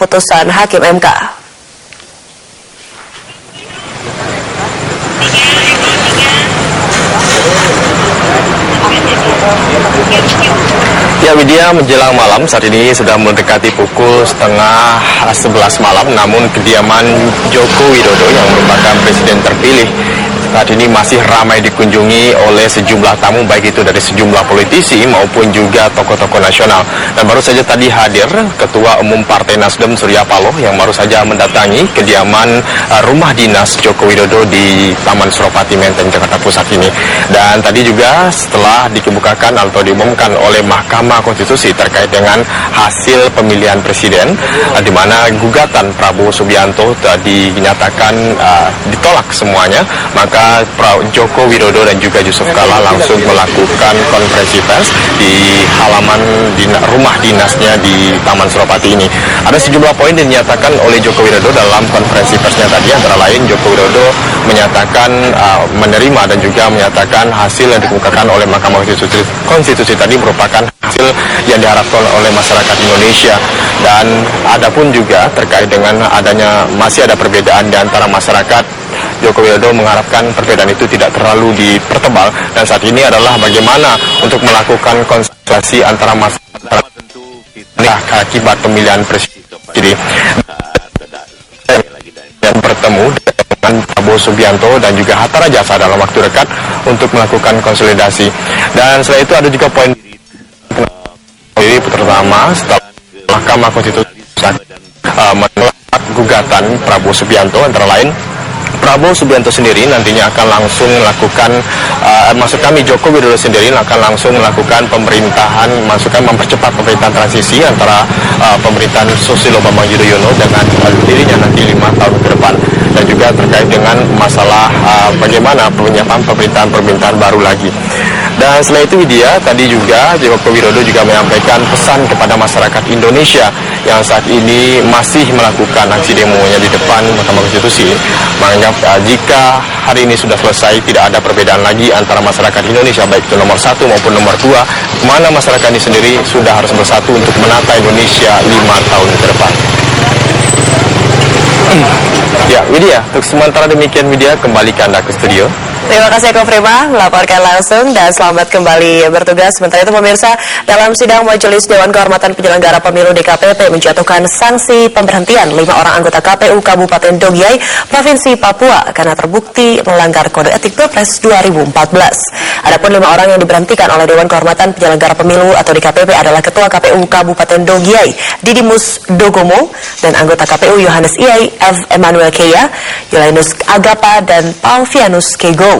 putusan Hakim MK. Ya Widya, menjelang malam saat ini sudah mendekati pukul 10:30 malam, namun kediaman Joko Widodo yang merupakan presiden terpilih saat ini masih ramai dikunjungi oleh sejumlah tamu, baik itu dari sejumlah politisi maupun juga tokoh-tokoh nasional. Dan baru saja tadi hadir Ketua Umum Partai Nasdem Surya Paloh yang baru saja mendatangi kediaman rumah dinas Joko Widodo di Taman Suropati Menteng, Jakarta Pusat ini. Dan tadi juga setelah dikemukakan atau diumumkan oleh Mahkamah Konstitusi terkait dengan hasil pemilihan presiden, di mana gugatan Prabowo Subianto tadi dinyatakan ditolak semuanya, maka Joko Widodo dan juga Yusuf Kala langsung melakukan konferensi pers di halaman rumah dinasnya di Taman Suropati ini. Ada sejumlah poin yang dinyatakan oleh Joko Widodo dalam konferensi persnya tadi, antara lain Joko Widodo menyatakan menerima dan juga menyatakan hasil yang dikemukakan oleh Mahkamah Konstitusi tadi merupakan hasil yang diharapkan oleh masyarakat Indonesia. Dan ada pun juga terkait dengan masih ada perbedaan di antara masyarakat. Joko Widodo mengharapkan perbedaan itu tidak terlalu dipertebal, dan saat ini adalah bagaimana untuk melakukan konsultasi antara masyarakat akibat pemilihan presiden. Jadi dan bertemu dengan Prabowo Subianto dan juga Hatta Rajasa dalam waktu dekat untuk melakukan konsolidasi. Dan selain itu ada juga poin pertama, setelah Mahkamah Konstitusi menolak gugatan Prabowo Subianto, antara lain Prabowo Subianto sendiri nantinya akan langsung melakukan, Joko Widodo sendiri akan langsung melakukan pemerintahan, mempercepat pemerintahan transisi antara pemerintahan Susilo Bambang Yudhoyono dengan dirinya nanti 5 tahun ke depan. Dan juga terkait dengan masalah bagaimana penyiapan pemerintahan baru lagi. Dan selain itu dia tadi juga Joko Widodo juga menyampaikan pesan kepada masyarakat Indonesia yang saat ini masih melakukan aksi demonya di depan Mahkamah Konstitusi. Menganggap jika hari ini sudah selesai, tidak ada perbedaan lagi antara masyarakat Indonesia, baik itu nomor 1 maupun nomor 2, mana masyarakat ini sendiri sudah harus bersatu untuk menata Indonesia 5 tahun ke depan. Ya, Widya, untuk sementara demikian Widya, kembali ke Anda ke studio. Terima kasih Eko Prima melaporkan langsung dan selamat kembali bertugas. Sementara itu pemirsa, dalam sidang Majelis Dewan Kehormatan Penyelenggara Pemilu DKPP menjatuhkan sanksi pemberhentian 5 orang anggota KPU Kabupaten Dogiay, Provinsi Papua karena terbukti melanggar kode etik Pilpres 2014. Adapun 5 orang yang diberhentikan oleh Dewan Kehormatan Penyelenggara Pemilu atau DKPP adalah Ketua KPU Kabupaten Dogiay, Didimus Dogomo, dan anggota KPU Yohanes Iyai, F. Emmanuel Keya, Yulinus Agapa, dan Palvianus Kego.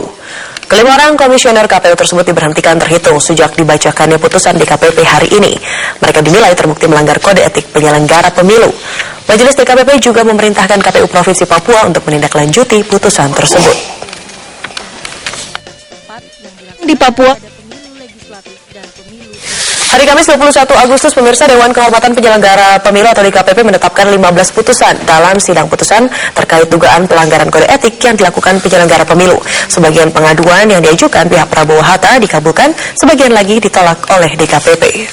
Kelima orang komisioner KPU tersebut diberhentikan terhitung sejak dibacakannya putusan DKPP hari ini. Mereka dinilai terbukti melanggar kode etik penyelenggara pemilu. Majelis DKPP juga memerintahkan KPU Provinsi Papua untuk menindaklanjuti putusan tersebut. Di Papua, hari Kamis 21 Agustus, pemirsa, Dewan Kehormatan Penyelenggara Pemilu atau DKPP menetapkan 15 putusan dalam sidang putusan terkait dugaan pelanggaran kode etik yang dilakukan penyelenggara pemilu. Sebagian pengaduan yang diajukan pihak Prabowo Hatta dikabulkan, sebagian lagi ditolak oleh DKPP.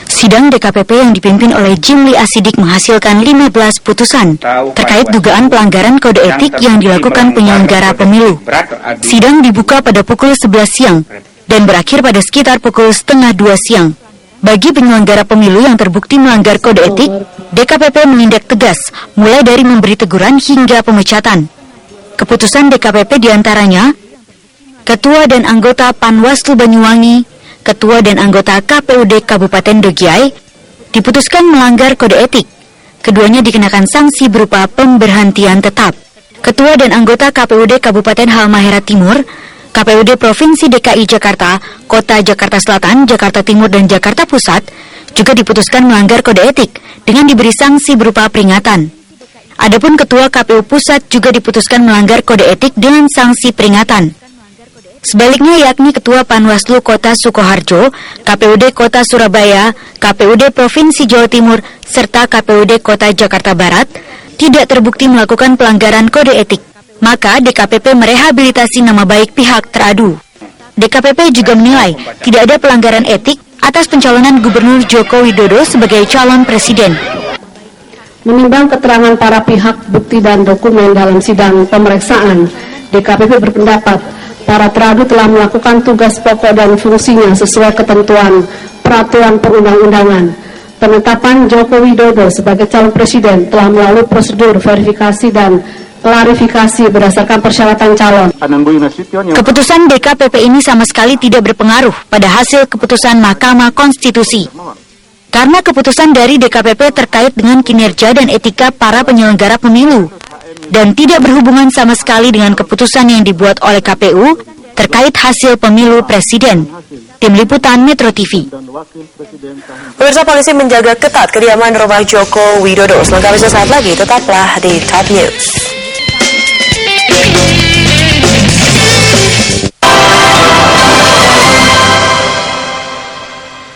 Sidang DKPP yang dipimpin oleh Jimli Asidik menghasilkan 15 putusan terkait dugaan pelanggaran kode etik yang dilakukan penyelenggara pemilu. Sidang dibuka pada pukul 11 siang dan berakhir pada sekitar pukul 1:30 siang. Bagi penyelenggara pemilu yang terbukti melanggar kode etik, DKPP menindak tegas, mulai dari memberi teguran hingga pemecatan. Keputusan DKPP diantaranya, Ketua dan anggota Panwaslu Banyuwangi, Ketua dan anggota KPUD Kabupaten Dogiay diputuskan melanggar kode etik. Keduanya dikenakan sanksi berupa pemberhentian tetap. Ketua dan anggota KPUD Kabupaten Halmahera Timur, KPUD Provinsi DKI Jakarta, Kota Jakarta Selatan, Jakarta Timur, dan Jakarta Pusat juga diputuskan melanggar kode etik dengan diberi sanksi berupa peringatan. Adapun Ketua KPU Pusat juga diputuskan melanggar kode etik dengan sanksi peringatan. Sebaliknya, yakni Ketua Panwaslu Kota Sukoharjo, KPUD Kota Surabaya, KPUD Provinsi Jawa Timur, serta KPUD Kota Jakarta Barat tidak terbukti melakukan pelanggaran kode etik. Maka DKPP merehabilitasi nama baik pihak teradu. DKPP juga menilai tidak ada pelanggaran etik atas pencalonan Gubernur Joko Widodo sebagai calon presiden. Menimbang keterangan para pihak, bukti dan dokumen dalam sidang pemeriksaan, DKPP berpendapat para teradu telah melakukan tugas pokok dan fungsinya sesuai ketentuan peraturan perundang-undangan. Penetapan Joko Widodo sebagai calon presiden telah melalui prosedur verifikasi dan klarifikasi berdasarkan persyaratan calon. Keputusan DKPP ini sama sekali tidak berpengaruh pada hasil keputusan Mahkamah Konstitusi. Karena keputusan dari DKPP terkait dengan kinerja dan etika para penyelenggara pemilu dan tidak berhubungan sama sekali dengan keputusan yang dibuat oleh KPU terkait hasil pemilu presiden. Tim Liputan Metro TV. Pemirsa, polisi menjaga ketat kediaman rumah Joko Widodo. Selengkapnya sesaat lagi, tetaplah di Top News.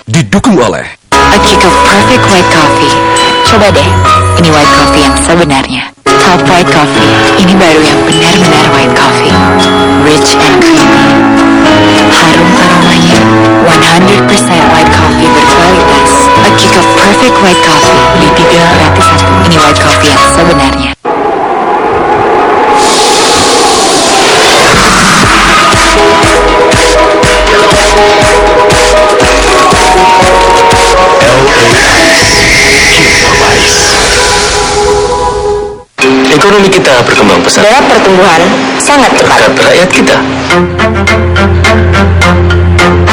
Didukung oleh A kick of perfect white coffee. Coba deh, ini white coffee yang sebenarnya. Top White Coffee, ini baru yang benar-benar white coffee. Rich and creamy. Harum aromanya, 100% white coffee berkualitas. A kick of perfect white coffee, beli 3 gratis 1. Ini white coffee yang sebenarnya. Ekonomi kita berkembang pesat. Dalam pertumbuhan sangat cepat. Berkat rakyat kita.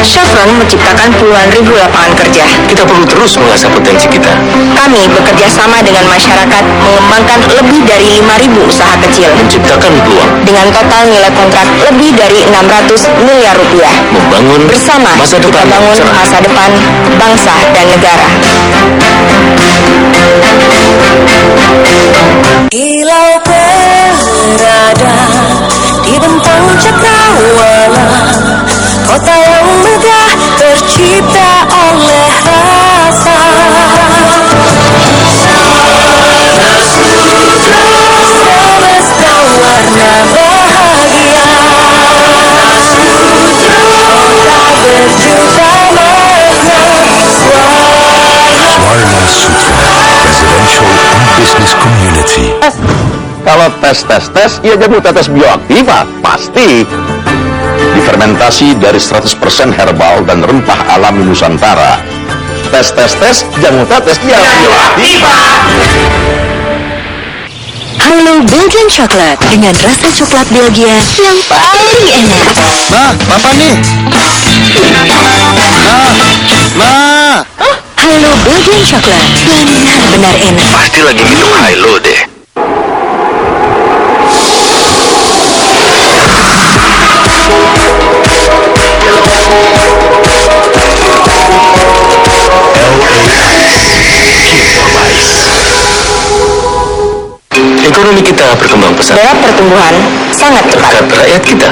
Chevron menciptakan puluhan ribu lapangan kerja. Kita perlu terus mengasah potensi kita. Kami bekerja sama dengan masyarakat mengembangkan lebih dari 5.000 usaha kecil. Menciptakan peluang. Dengan total nilai kontrak lebih dari 600 miliar rupiah. Membangun Bersama masa depan kita bangun cerah. masa depan bangsa dan negara. Kilau berada di bentang cakrawala, kota yang megah tercipta oleh rasa. Semesta warna bahagia, kota berjuta makna. Warna Sutra Residential and Business Community. Kalau tes, ya jamu tetes bioaktiva, pasti. Difermentasi dari 100% herbal dan rempah alami Nusantara. Tes, jamu tetes bioaktiva. Halo Belgian Chocolate dengan rasa coklat Belgia yang paling enak. Ma, papa nih. Ma. Halo Belgian Chocolate, benar-benar enak. Pasti lagi minum Hilo deh. Ekonomi kita berkembang pesat. Dalam pertumbuhan sangat cepat. Berkat rakyat kita.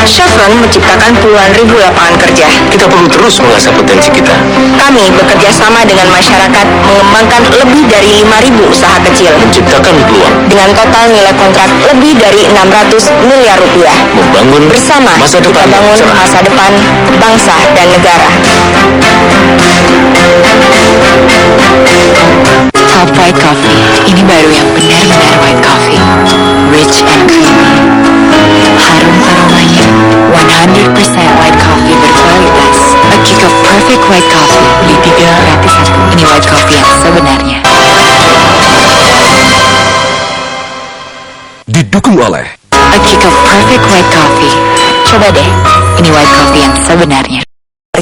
Chevron menciptakan puluhan ribu lapangan kerja. Kita perlu terus mengasah potensi kita. Kami bekerja sama dengan masyarakat mengembangkan lebih dari 5.000 usaha kecil. Menciptakan peluang. Dengan total nilai kontrak lebih dari 600 miliar rupiah. Membangun Bersama masa kita depan bangun cerah. masa depan bangsa dan negara. Top White Coffee, ini baru yang benar-benar white coffee. Rich and creamy. Harum aromanya, 100% white coffee berkualitas. A kick of perfect white coffee, beli 3 gratis 1. Ini white coffee yang sebenarnya. Didukung oleh A kick of perfect white coffee. Coba deh, ini white coffee yang sebenarnya.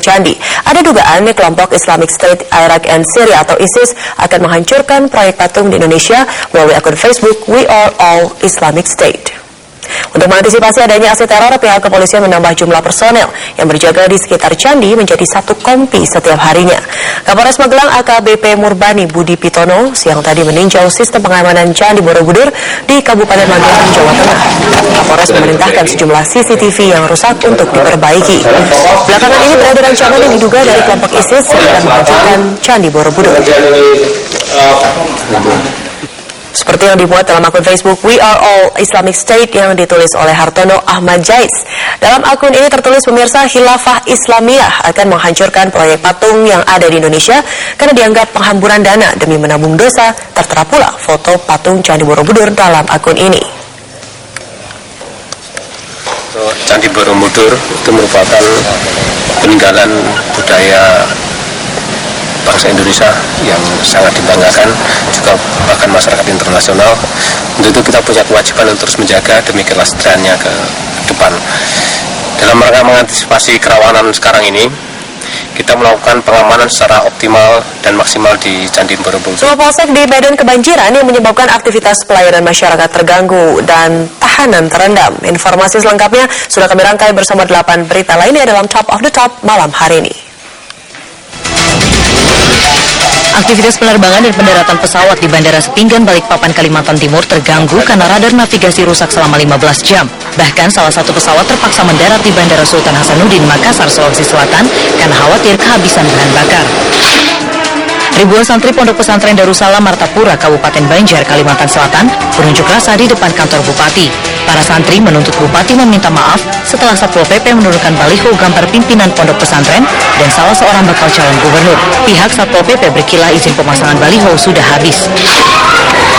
Candi. Ada dugaan kelompok Islamic State Iraq and Syria atau ISIS akan menghancurkan proyek patung di Indonesia melalui akun Facebook We Are All Islamic State. Untuk mengantisipasi adanya aksi teror, pihak kepolisian menambah jumlah personel yang berjaga di sekitar Candi menjadi 1 kompi setiap harinya. Kapolres Magelang AKBP Murbani Budi Pitono siang tadi meninjau sistem pengamanan Candi Borobudur di Kabupaten Magelang, Jawa Tengah. Kapolres memerintahkan sejumlah CCTV yang rusak untuk diperbaiki. Belakangan ini beredar ancaman yang diduga dari kelompok ISIS yang akan menghancurkan Candi Borobudur. seperti yang dibuat dalam akun Facebook We Are All Islamic State yang ditulis oleh Hartono Ahmad Jais. Dalam akun ini tertulis, pemirsa, Khilafah Islamiyah akan menghancurkan proyek patung yang ada di Indonesia karena dianggap penghamburan dana demi menabung dosa. Tertera pula foto patung Candi Borobudur dalam akun ini. Candi Borobudur itu merupakan peninggalan budaya bangsa Indonesia yang sangat dibanggakan, juga bahkan masyarakat internasional. Untuk itu kita punya kewajiban untuk terus menjaga demi kelestariannya ke depan. Dalam rangka mengantisipasi kerawanan sekarang ini, kita melakukan pengamanan secara optimal dan maksimal di Candi Borobudur. Sebuah polsek di Medan kebanjiran yang menyebabkan aktivitas pelayanan masyarakat terganggu dan tahanan terendam. Informasi selengkapnya sudah kami rangkai bersama 8 berita lainnya dalam Top of the Top malam hari ini. Aktivitas penerbangan dan pendaratan pesawat di Bandara Sepinggan, Balikpapan, Kalimantan Timur terganggu karena radar navigasi rusak selama 15 jam. Bahkan salah satu pesawat terpaksa mendarat di Bandara Sultan Hasanuddin, Makassar, Sulawesi Selatan karena khawatir kehabisan bahan bakar. Ribuan santri Pondok Pesantren Darussalam Martapura, Kabupaten Banjar, Kalimantan Selatan berunjuk rasa di depan kantor Bupati. Para santri menuntut Bupati meminta maaf setelah Satpol PP menurunkan baliho gambar pimpinan Pondok Pesantren dan salah seorang bakal calon gubernur. Pihak Satpol PP berkilah izin pemasangan baliho sudah habis.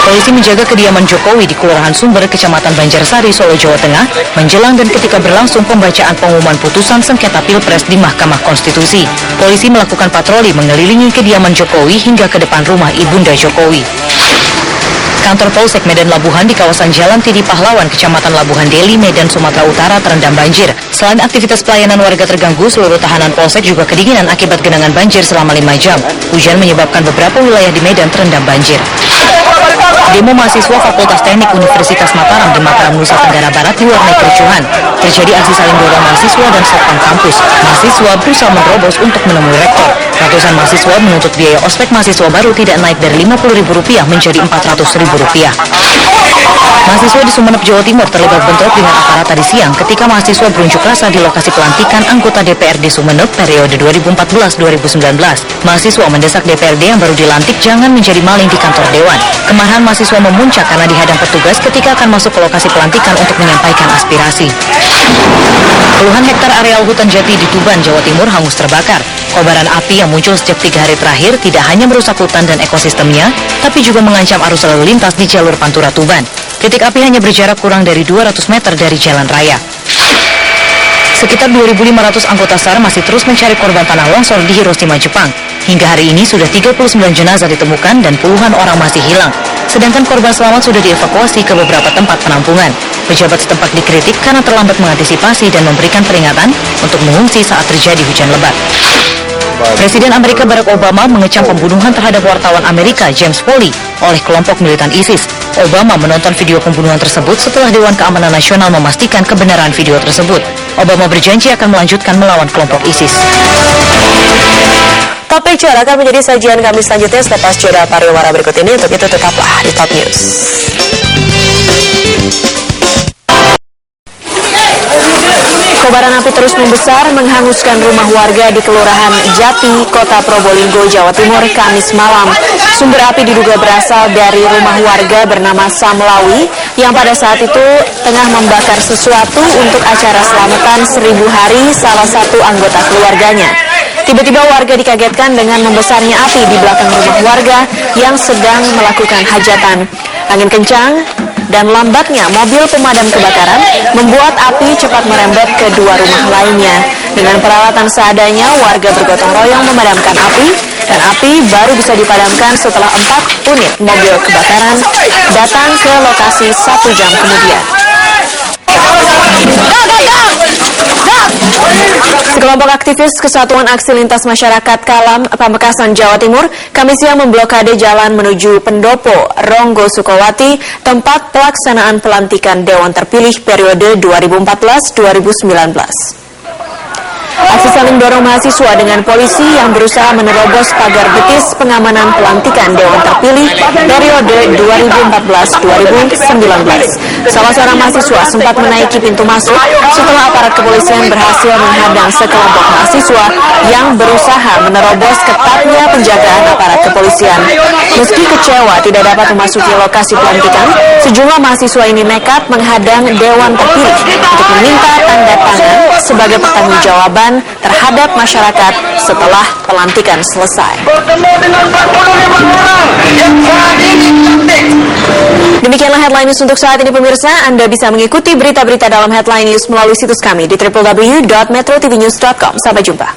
Polisi menjaga kediaman Jokowi di Kelurahan Sumber, Kecamatan Banjarsari, Solo, Jawa Tengah, menjelang dan ketika berlangsung pembacaan pengumuman putusan sengketa Pilpres di Mahkamah Konstitusi. Polisi melakukan patroli mengelilingi kediaman Jokowi hingga ke depan rumah Ibunda Jokowi. Kantor Polsek Medan Labuhan di kawasan Jalan Tidi Pahlawan, Kecamatan Labuhan Deli, Medan, Sumatera Utara terendam banjir. Selain aktivitas pelayanan warga terganggu, seluruh tahanan Polsek juga kedinginan akibat genangan banjir selama 5 jam. Hujan menyebabkan beberapa wilayah di Medan terendam banjir. Demo mahasiswa Fakultas Teknik Universitas Mataram di Mataram, Nusa Tenggara Barat diwarnai kericuhan. Terjadi aksi saling dorong mahasiswa dan satpam kampus. Mahasiswa berusaha menerobos untuk menemui rektor. Ratusan mahasiswa menuntut biaya ospek mahasiswa baru tidak naik dari Rp50.000 menjadi Rp400.000. Mahasiswa di Sumeneb, Jawa Timur terlibat bentrok dengan aparat tadi siang ketika mahasiswa berunjuk rasa di lokasi pelantikan anggota DPRD Sumeneb periode 2014-2019. Mahasiswa mendesak DPRD yang baru dilantik jangan menjadi maling di kantor dewan. Kemarahan mahasiswa memuncak karena dihadang petugas ketika akan masuk ke lokasi pelantikan untuk menyampaikan aspirasi. Puluhan hektar areal hutan jati di Tuban, Jawa Timur hangus terbakar. Kobaran api yang muncul sejak 3 hari terakhir tidak hanya merusak hutan dan ekosistemnya, tapi juga mengancam arus lalu lintas di jalur Pantura Tuban. Titik api hanya berjarak kurang dari 200 meter dari jalan raya. Sekitar 2.500 anggota SAR masih terus mencari korban tanah longsor di Hiroshima, Jepang. Hingga hari ini sudah 39 jenazah ditemukan dan puluhan orang masih hilang. Sedangkan korban selamat sudah dievakuasi ke beberapa tempat penampungan. Pejabat setempat dikritik karena terlambat mengantisipasi dan memberikan peringatan untuk mengungsi saat terjadi hujan lebat. Presiden Amerika Barack Obama mengecam pembunuhan terhadap wartawan Amerika James Foley oleh kelompok militan ISIS. Obama menonton video pembunuhan tersebut setelah Dewan Keamanan Nasional memastikan kebenaran video tersebut. Obama berjanji akan melanjutkan melawan kelompok ISIS. Topik cuan akan menjadi sajian kami selanjutnya selepas jeda pariwara berikut ini. Untuk itu tetaplah di Top News. Kobaran api terus membesar menghanguskan rumah warga di Kelurahan Jati, Kota Probolinggo, Jawa Timur, Kamis malam. Sumber api diduga berasal dari rumah warga bernama Samlawi yang pada saat itu tengah membakar sesuatu untuk acara selamatan 1000 hari salah satu anggota keluarganya. Tiba-tiba warga dikagetkan dengan membesarnya api di belakang rumah warga yang sedang melakukan hajatan. Angin kencang dan lambatnya mobil pemadam kebakaran membuat api cepat merembet ke 2 rumah lainnya. Dengan peralatan seadanya, warga bergotong royong memadamkan api, dan api baru bisa dipadamkan setelah 4 unit mobil kebakaran datang ke lokasi 1 jam kemudian. Sekelompok aktivis Kesatuan Aksi Lintas Masyarakat Kalam, Pamekasan, Jawa Timur, Kamis siang memblokade jalan menuju Pendopo, Ronggo Sukowati, tempat pelaksanaan pelantikan Dewan Terpilih periode 2014-2019. Aksi saling dorong mahasiswa dengan polisi yang berusaha menerobos pagar betis pengamanan pelantikan Dewan Terpilih periode 2014-2019. Salah seorang mahasiswa sempat menaiki pintu masuk setelah aparat kepolisian berhasil menghadang sekelompok mahasiswa yang berusaha menerobos ketatnya penjagaan aparat kepolisian. Meski kecewa tidak dapat memasuki lokasi pelantikan, sejumlah mahasiswa ini nekat menghadang Dewan Terpilih untuk meminta tanda tangan sebagai pertanggungjawaban terhadap masyarakat setelah pelantikan selesai. Demikianlah headline news untuk saat ini pemirsa. Anda bisa mengikuti berita-berita dalam headline news melalui situs kami di www.metrotvnews.com. Sampai jumpa.